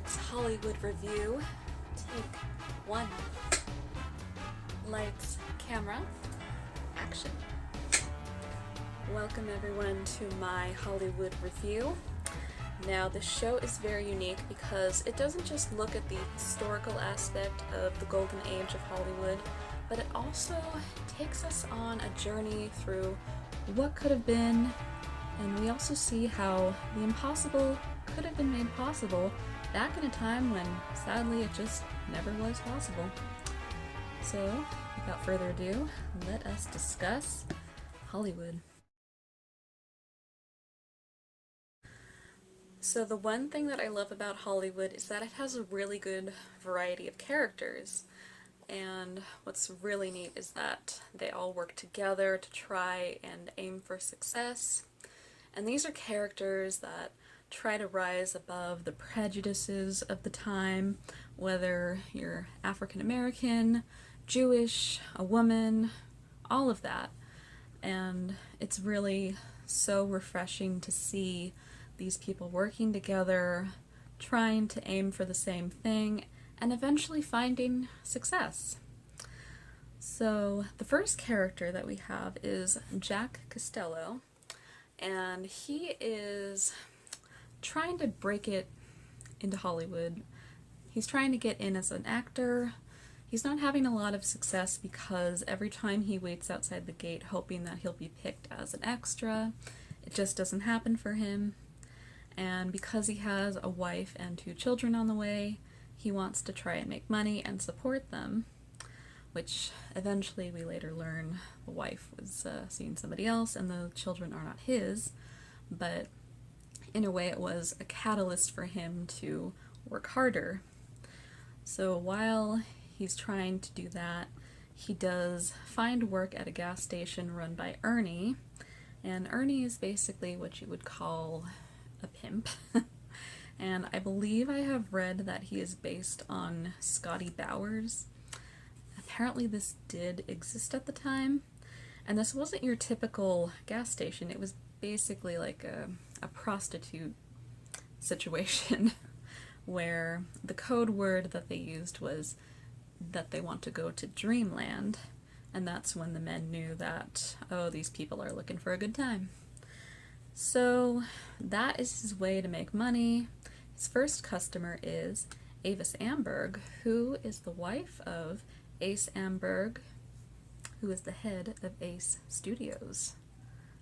It's Hollywood Review. Take one. Lights, camera, action. Welcome everyone to my Hollywood Review. Now the show is very unique because it doesn't just look at the historical aspect of the golden age of Hollywood, but it also takes us on a journey through what could have been, and we also see how the impossible could have been made possible back in a time when, sadly, it just never was possible. So, without further ado, let us discuss Hollywood. So the one thing that I love about Hollywood is that it has a really good variety of characters. And what's really neat is that they all work together to try and aim for success. And these are characters that try to rise above the prejudices of the time, whether you're African American, Jewish, a woman, all of that. And it's really so refreshing to see these people working together, trying to aim for the same thing, and eventually finding success. So the first character that we have is Jack Costello, and he is trying to break it into Hollywood. He's trying to get in as an actor. He's not having a lot of success because every time he waits outside the gate hoping that he'll be picked as an extra, it just doesn't happen for him. And because he has a wife and 2 children on the way, he wants to try and make money and support them, which eventually we later learn the wife was seeing somebody else and the children are not his, but in a way it was a catalyst for him to work harder. So while he's trying to do that, he does find work at a gas station run by Ernie, and Ernie is basically what you would call a pimp. And I believe I have read that he is based on Scotty Bowers. Apparently this did exist at the time, and this wasn't your typical gas station. It was basically like a prostitute situation where the code word that they used was that they want to go to Dreamland, and that's when the men knew that, oh, these people are looking for a good time. So that is his way to make money. His first customer is Avis Amberg, who is the wife of Ace Amberg, who is the head of Ace Studios.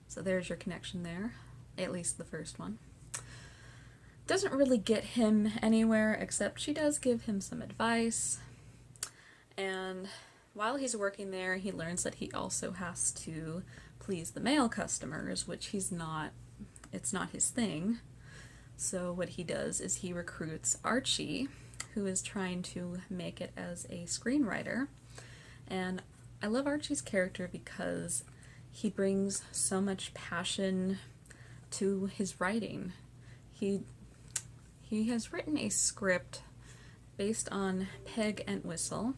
So there's your connection there, at least the first one. Doesn't really get him anywhere, except she does give him some advice. And while he's working there, he learns that he also has to please the male customers, which it's not his thing. So what he does is he recruits Archie, who is trying to make it as a screenwriter. And I love Archie's character because he brings so much passion to his writing. He has written a script based on Peg Entwistle,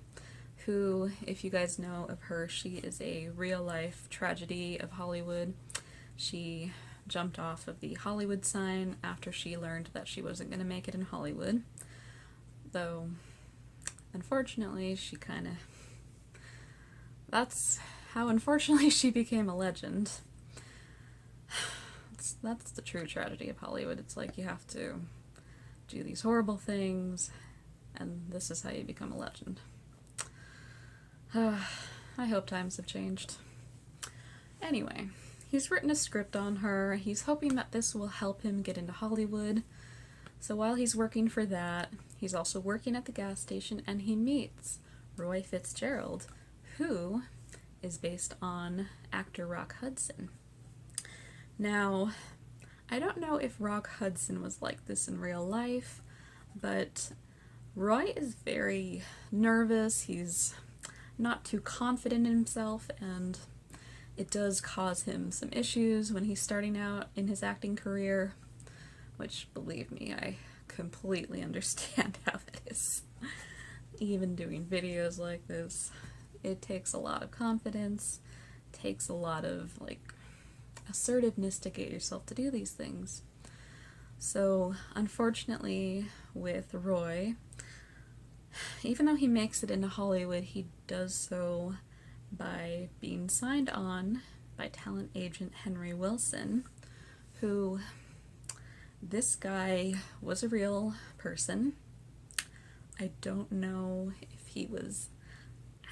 who, if you guys know of her, she is a real-life tragedy of Hollywood. She jumped off of the Hollywood sign after she learned that she wasn't going to make it in Hollywood. Though, unfortunately, that's how unfortunately she became a legend. That's the true tragedy of Hollywood. It's like you have to do these horrible things, and this is how you become a legend. I hope times have changed. Anyway, he's written a script on her. He's hoping that this will help him get into Hollywood. So while he's working for that, he's also working at the gas station, and he meets Roy Fitzgerald, who is based on actor Rock Hudson. Now, I don't know if Rock Hudson was like this in real life, but Roy is very nervous. He's not too confident in himself, and it does cause him some issues when he's starting out in his acting career, which, believe me, I completely understand how that is. Even doing videos like this, it takes a lot of confidence, takes a lot of, assertiveness to get yourself to do these things. So, unfortunately, with Roy, even though he makes it into Hollywood, he does so by being signed on by talent agent Henry Wilson, who, this guy was a real person. I don't know if he was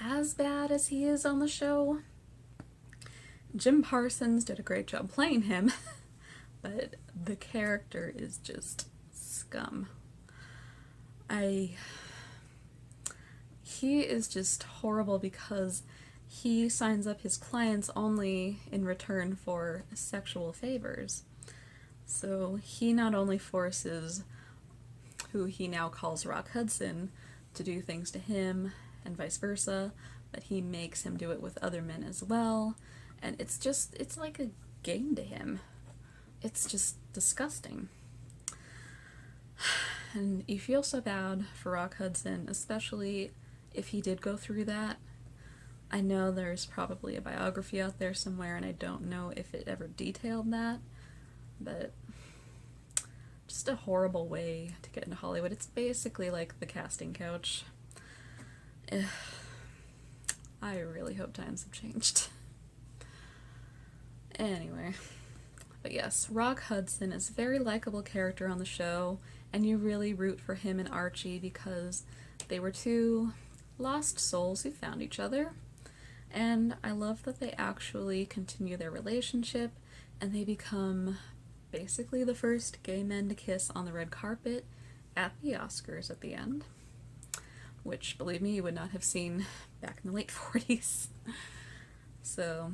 as bad as he is on the show. Jim Parsons did a great job playing him, but the character is just scum. He is just horrible because he signs up his clients only in return for sexual favors. So he not only forces who he now calls Rock Hudson to do things to him and vice versa, but he makes him do it with other men as well, and it's like a game to him. It's just disgusting. And you feel so bad for Rock Hudson, especially if he did go through that. I know there's probably a biography out there somewhere, and I don't know if it ever detailed that, but just a horrible way to get into Hollywood. It's basically like the casting couch. I really hope times have changed. Anyway, but yes, Rock Hudson is a very likable character on the show, and you really root for him and Archie because they were two lost souls who found each other, and I love that they actually continue their relationship, and they become basically the first gay men to kiss on the red carpet at the Oscars at the end, which, believe me, you would not have seen back in the late 40s. So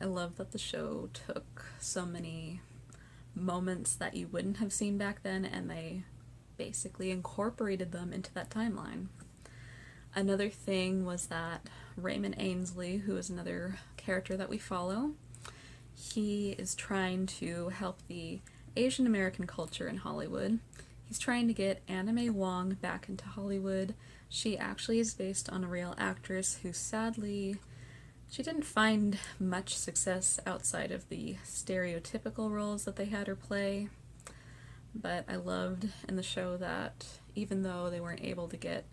I love that the show took so many moments that you wouldn't have seen back then, and they basically incorporated them into that timeline. Another thing was that Raymond Ainsley, who is another character that we follow, he is trying to help the Asian American culture in Hollywood. He's trying to get Anna May Wong back into Hollywood. She actually is based on a real actress who sadly, she didn't find much success outside of the stereotypical roles that they had her play. But I loved in the show that even though they weren't able to get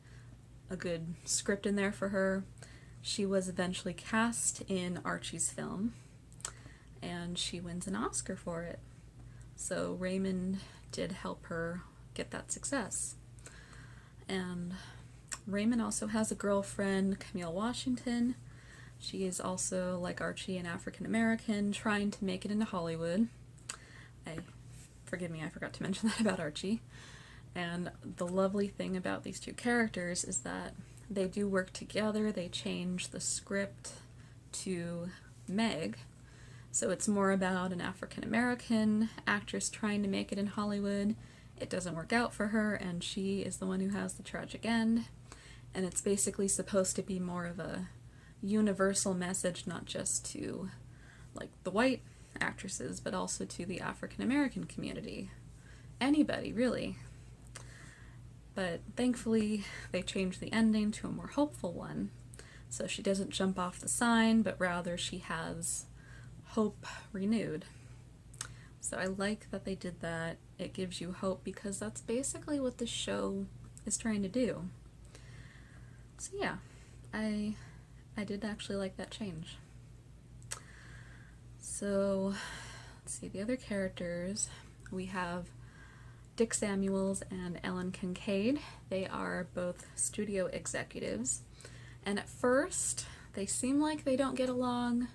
a good script in there for her, she was eventually cast in Archie's film, and she wins an Oscar for it. So Raymond did help her get that success. And Raymond also has a girlfriend, Camille Washington. She is also, like Archie, an African American trying to make it into Hollywood. Forgive me, I forgot to mention that about Archie. And the lovely thing about these two characters is that they do work together. They change the script to Meg, so it's more about an African American actress trying to make it in Hollywood. It doesn't work out for her, and she is the one who has the tragic end. And it's basically supposed to be more of a universal message, not just to like the white actresses, but also to the African American community. Anybody, really. But thankfully, they changed the ending to a more hopeful one. So she doesn't jump off the sign, but rather she has hope renewed. So I like that they did that. It gives you hope because that's basically what the show is trying to do. So yeah, I did actually like that change. So, let's see, the other characters. We have Dick Samuels and Ellen Kincaid. They are both studio executives. And at first, they seem like they don't get along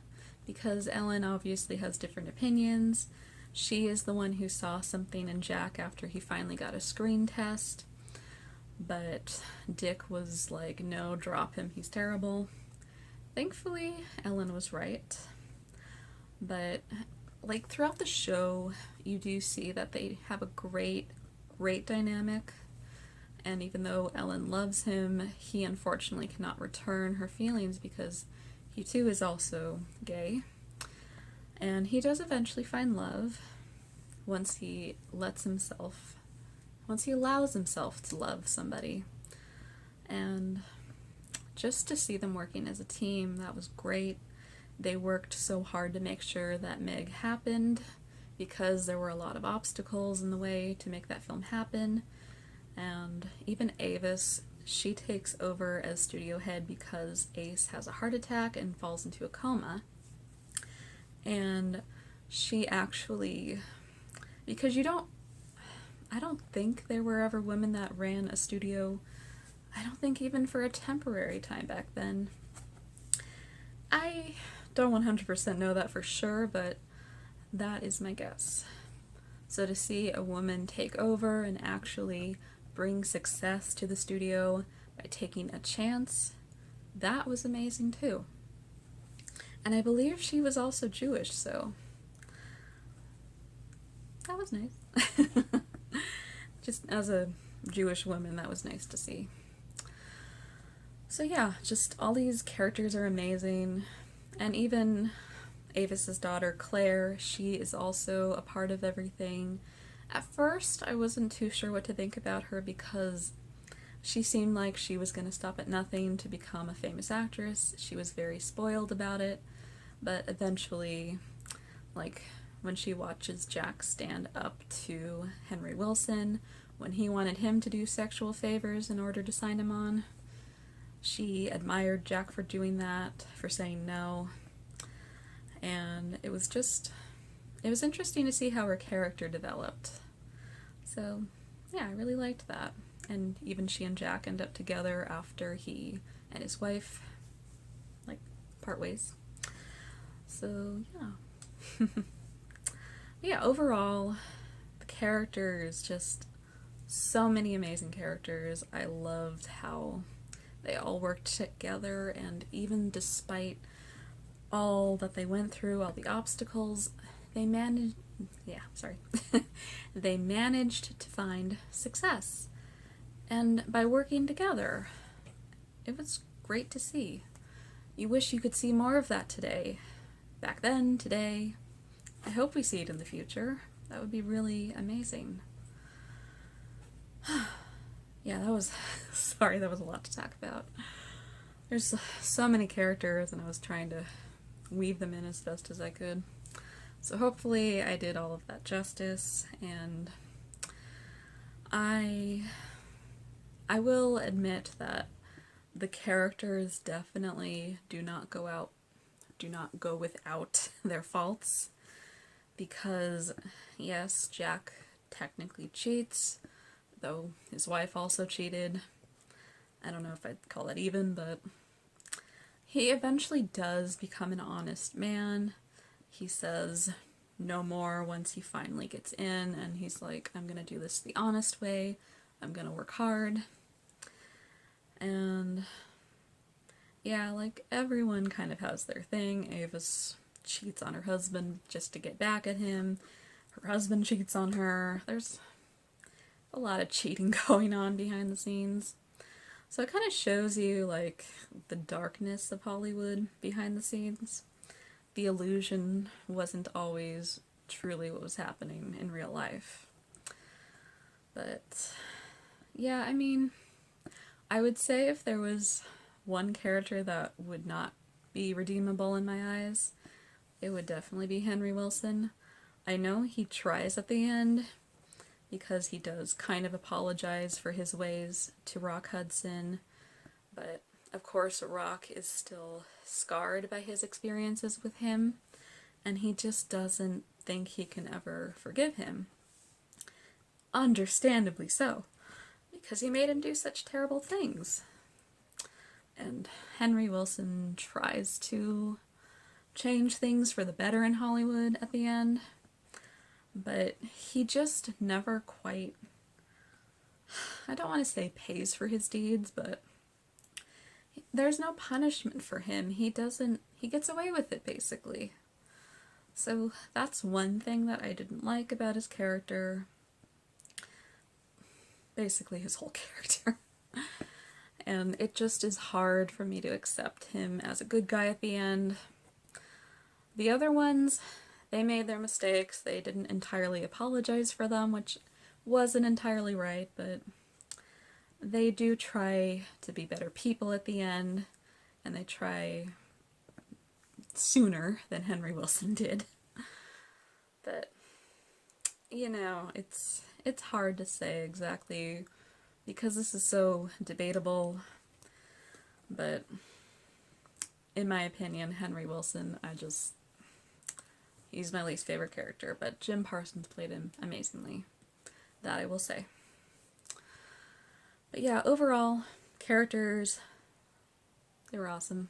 because Ellen obviously has different opinions. She is the one who saw something in Jack after he finally got a screen test. But Dick was like, no, drop him, he's terrible. Thankfully, Ellen was right. But like throughout the show, you do see that they have a great dynamic. And even though Ellen loves him, he unfortunately cannot return her feelings because he too is also gay. And he does eventually find love once he allows himself to love somebody. And just to see them working as a team, that was great. They worked so hard to make sure that Meg happened because there were a lot of obstacles in the way to make that film happen. And even Avis, she takes over as studio head because Ace has a heart attack and falls into a coma. And she actually, because I don't think there were ever women that ran a studio, I don't think even for a temporary time back then. I don't 100% know that for sure, but that is my guess. So to see a woman take over and actually bring success to the studio by taking a chance, that was amazing too. And I believe she was also Jewish, so that was nice. Just as a Jewish woman, that was nice to see. So yeah, just all these characters are amazing. And even Avis's daughter, Claire, she is also a part of everything. At first, I wasn't too sure what to think about her because she seemed like she was going to stop at nothing to become a famous actress. She was very spoiled about it, but eventually, like, when she watches Jack stand up to Henry Wilson, when he wanted him to do sexual favors in order to sign him on, she admired Jack for doing that, for saying no, and it was interesting to see how her character developed. So, yeah, I really liked that. And even she and Jack end up together after he and his wife, like, part ways. So, yeah. Yeah, overall, the characters, just so many amazing characters. I loved how they all worked together, and even despite all that they went through, all the obstacles, they managed they managed to find success. And by working together, it was great to see. You wish you could see more of that today. Back then, today. I hope we see it in the future. That would be really amazing. Yeah, that was a lot to talk about. There's so many characters, and I was trying to weave them in as best as I could. So hopefully I did all of that justice, and I will admit that the characters definitely do not go without their faults, because yes, Jack technically cheats, though his wife also cheated. I don't know if I'd call that even, but he eventually does become an honest man. He says no more once he finally gets in, and he's like, I'm gonna do this the honest way, I'm gonna work hard. And yeah, like, everyone kind of has their thing. Avis cheats on her husband just to get back at him. Her husband cheats on her. There's a lot of cheating going on behind the scenes. So it kind of shows you, like, the darkness of Hollywood behind the scenes. The illusion wasn't always truly what was happening in real life. But yeah, I mean, I would say if there was one character that would not be redeemable in my eyes, it would definitely be Henry Wilson. I know he tries at the end, because he does kind of apologize for his ways to Rock Hudson, but of course Rock is still scarred by his experiences with him, and he just doesn't think he can ever forgive him. Understandably so, because he made him do such terrible things. And Henry Wilson tries to change things for the better in Hollywood at the end, but he just never quite, I don't want to say pays for his deeds, but there's no punishment for him. He gets away with it, basically. So that's one thing that I didn't like about his character. Basically his whole character. And it just is hard for me to accept him as a good guy at the end. The other ones, they made their mistakes. They didn't entirely apologize for them, which wasn't entirely right, but they do try to be better people at the end, and they try sooner than Henry Wilson did. But you know, it's hard to say exactly because this is so debatable, but in my opinion, Henry Wilson, he's my least favorite character, but Jim Parsons played him amazingly. That I will say. But yeah, overall, characters, they were awesome.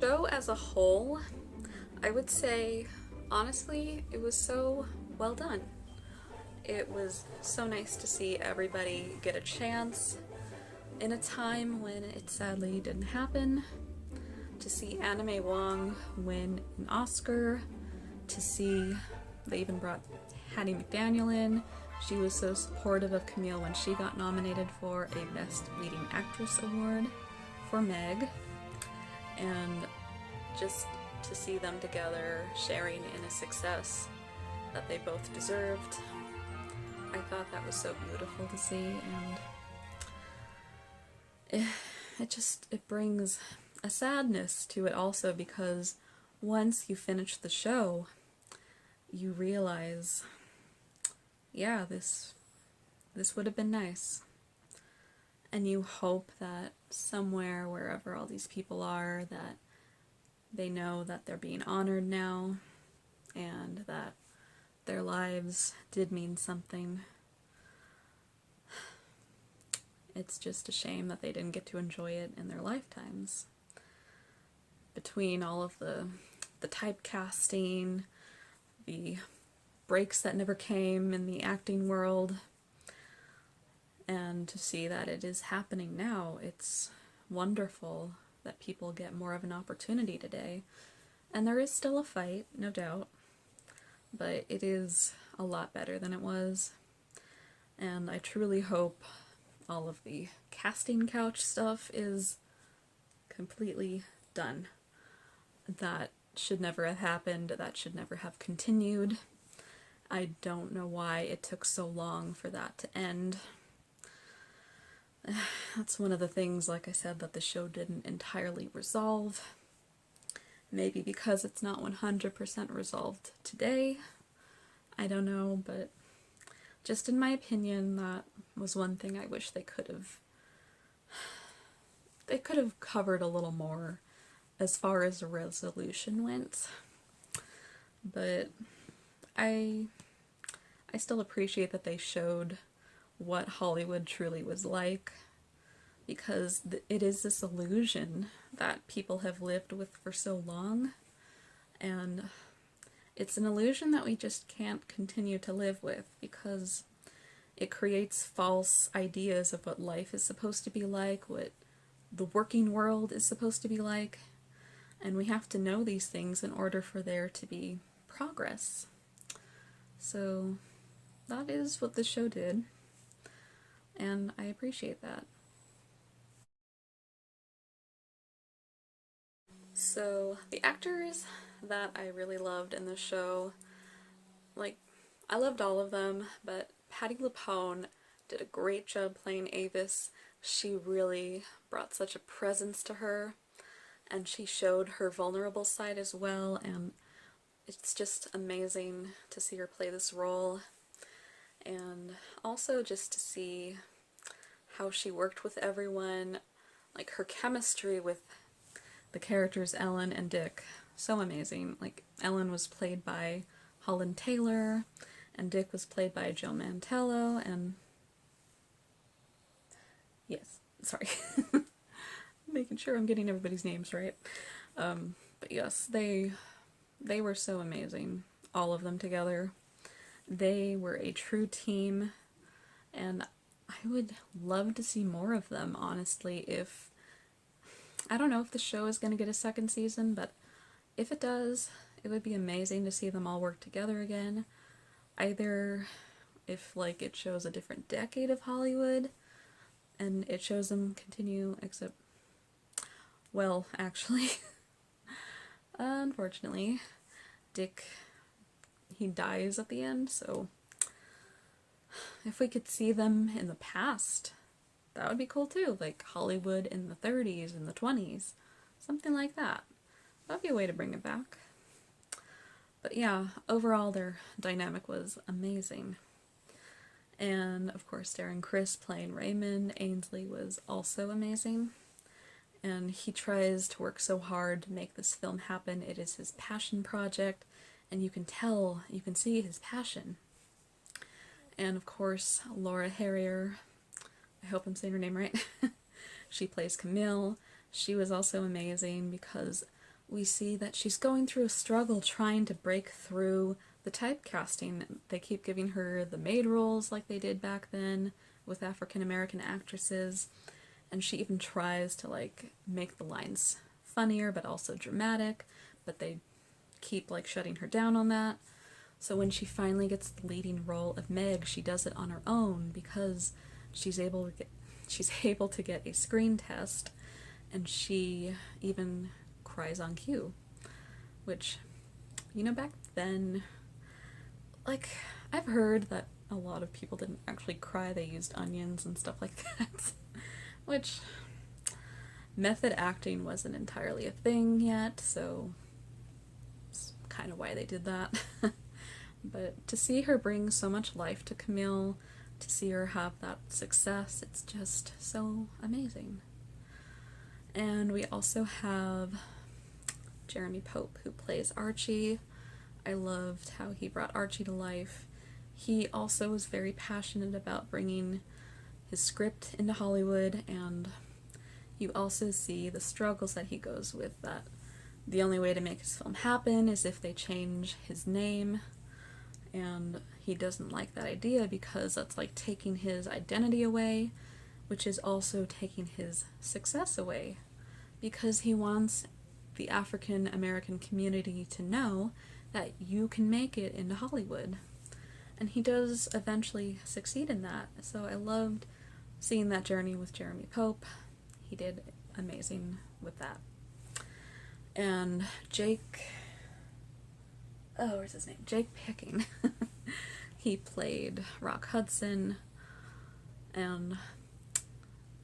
Show as a whole, I would say, honestly, it was so well done. It was so nice to see everybody get a chance in a time when it sadly didn't happen, to see Anna May Wong win an Oscar, to see they even brought Hattie McDaniel in. She was so supportive of Camille when she got nominated for a Best Leading Actress award for Meg, and just to see them together sharing in a success that they both deserved. I thought that was so beautiful to see, and it brings a sadness to it also, because once you finish the show, you realize, yeah, this would have been nice. And you hope that somewhere, wherever all these people are, that they know that they're being honored now, and that their lives did mean something. It's just a shame that they didn't get to enjoy it in their lifetimes. Between all of the typecasting, the breaks that never came in the acting world, and to see that it is happening now, it's wonderful that people get more of an opportunity today. And there is still a fight, no doubt, but it is a lot better than it was. And I truly hope all of the casting couch stuff is completely done. That should never have happened, that should never have continued. I don't know why it took so long for that to end. That's one of the things, like I said, that the show didn't entirely resolve. Maybe because it's not 100% resolved today. I don't know, but just in my opinion, that was one thing I wish they could have covered a little more as far as the resolution went. But I still appreciate that they showed what Hollywood truly was like, because it is this illusion that people have lived with for so long, and it's an illusion that we just can't continue to live with, because it creates false ideas of what life is supposed to be like, what the working world is supposed to be like, and we have to know these things in order for there to be progress. So that is what the show did, and I appreciate that. So the actors that I really loved in the show, like, I loved all of them, but Patti Lupone did a great job playing Avis. She really brought such a presence to her, and she showed her vulnerable side as well, and it's just amazing to see her play this role, and also just to see how she worked with everyone, like her chemistry with the characters Ellen and Dick, so amazing. Like, Ellen was played by Holland Taylor, and Dick was played by Joe Mantello, and yes, sorry, making sure I'm getting everybody's names right. But yes, they were so amazing, all of them together. They were a true team, and I would love to see more of them, honestly. I don't know if the show is going to get a second season, but if it does, it would be amazing to see them all work together again. Either if, like, it shows a different decade of Hollywood, and it shows them continue, except, well, actually, unfortunately, Dick, he dies at the end, so if we could see them in the past, that would be cool too, like Hollywood in the 30s and the 20s, something like that. That'd be a way to bring it back. But yeah, overall their dynamic was amazing. And of course, Darren Criss playing Raymond Ainsley was also amazing. And he tries to work so hard to make this film happen. It is his passion project, and you can see his passion. And of course, Laura Harrier, I hope I'm saying her name right, she plays Camille. She was also amazing because we see that she's going through a struggle trying to break through the typecasting. They keep giving her the maid roles like they did back then with African American actresses, and she even tries to like make the lines funnier but also dramatic, but they keep like shutting her down on that. So when she finally gets the leading role of Meg, she does it on her own because she's able to get a screen test, and she even cries on cue, which, you know, back then, like, I've heard that a lot of people didn't actually cry, they used onions and stuff like that, which, method acting wasn't entirely a thing yet, so it's kind of why they did that. But to see her bring so much life to Camille, to see her have that success, it's just so amazing. And we also have Jeremy Pope, who plays Archie. I loved how he brought Archie to life. He also was very passionate about bringing his script into Hollywood, and you also see the struggles that he goes with, that the only way to make his film happen is if they change his name, and he doesn't like that idea because that's like taking his identity away, which is also taking his success away, because he wants the African American community to know that you can make it into Hollywood. And he does eventually succeed in that. So I loved seeing that journey with Jeremy Pope. He did amazing with that. And Jake Picking. He played Rock Hudson, and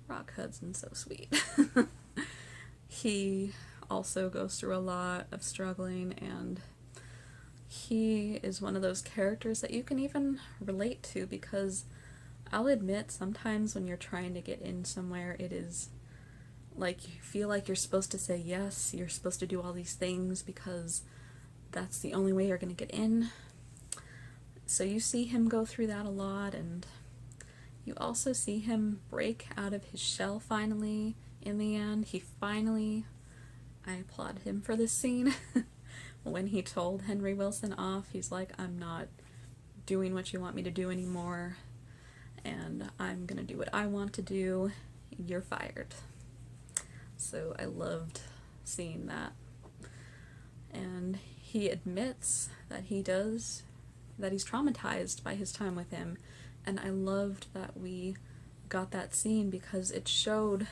Rock Hudson's so sweet. He also goes through a lot of struggling, and he is one of those characters that you can even relate to, because I'll admit sometimes when you're trying to get in somewhere, it is like you feel like you're supposed to say yes, you're supposed to do all these things because that's the only way you're going to get in. So you see him go through that a lot, and you also see him break out of his shell finally in the end. I applaud him for this scene. When he told Henry Wilson off, he's like, I'm not doing what you want me to do anymore, and I'm gonna do what I want to do. You're fired. So I loved seeing that. And he admits that he's traumatized by his time with him, and I loved that we got that scene because it showed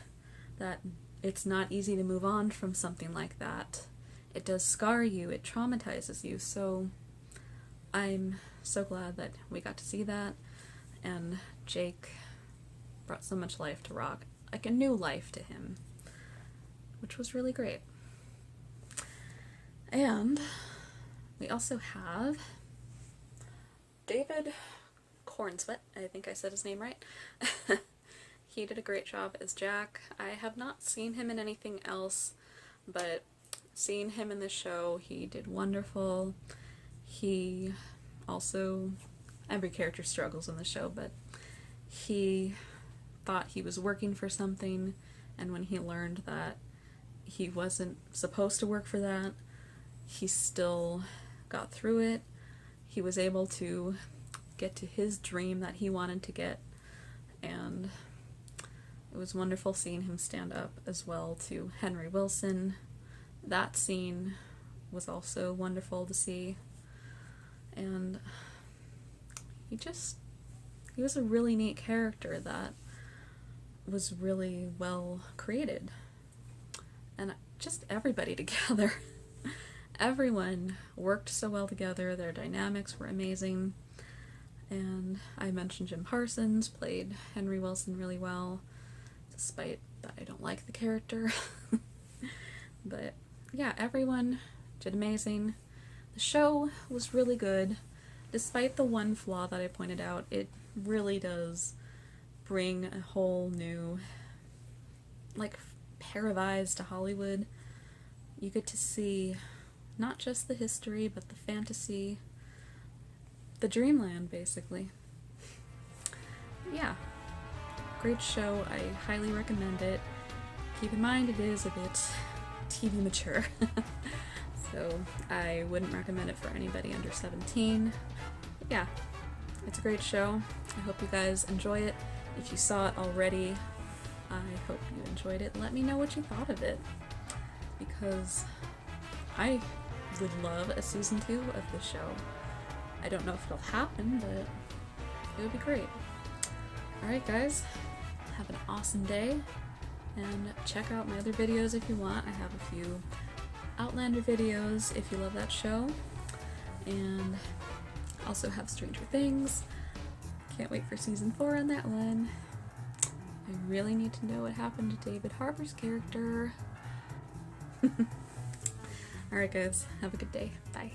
that it's not easy to move on from something like that. It does scar you, it traumatizes you, so I'm so glad that we got to see that, and Jake brought so much life to Rock, like a new life to him, which was really great. And we also have David Cornsweet, I think I said his name right. He did a great job as Jack. I have not seen him in anything else, but seeing him in this show, he did wonderful. He also, every character struggles in the show, but he thought he was working for something, and when he learned that he wasn't supposed to work for that, he still got through it. He was able to get to his dream that he wanted to get, and it was wonderful seeing him stand up as well to Henry Wilson. That scene was also wonderful to see, and he was a really neat character that was really well created, and just everybody together. Everyone worked so well together, their dynamics were amazing, and I mentioned Jim Parsons played Henry Wilson really well, despite that I don't like the character. But yeah, everyone did amazing. The show was really good. Despite the one flaw that I pointed out, it really does bring a whole new, like, pair of eyes to Hollywood. You get to see not just the history, but the fantasy, the dreamland, basically. Yeah, great show. I highly recommend it. Keep in mind it is a bit TV mature, so I wouldn't recommend it for anybody under 17. But yeah, it's a great show. I hope you guys enjoy it. If you saw it already, I hope you enjoyed it. Let me know what you thought of it, because I would love a season 2 of the show. I don't know if it'll happen, but it would be great. Alright guys, have an awesome day, and check out my other videos if you want. I have a few Outlander videos if you love that show, and also have Stranger Things. Can't wait for season 4 on that one. I really need to know what happened to David Harbour's character. Alright guys, have a good day. Bye.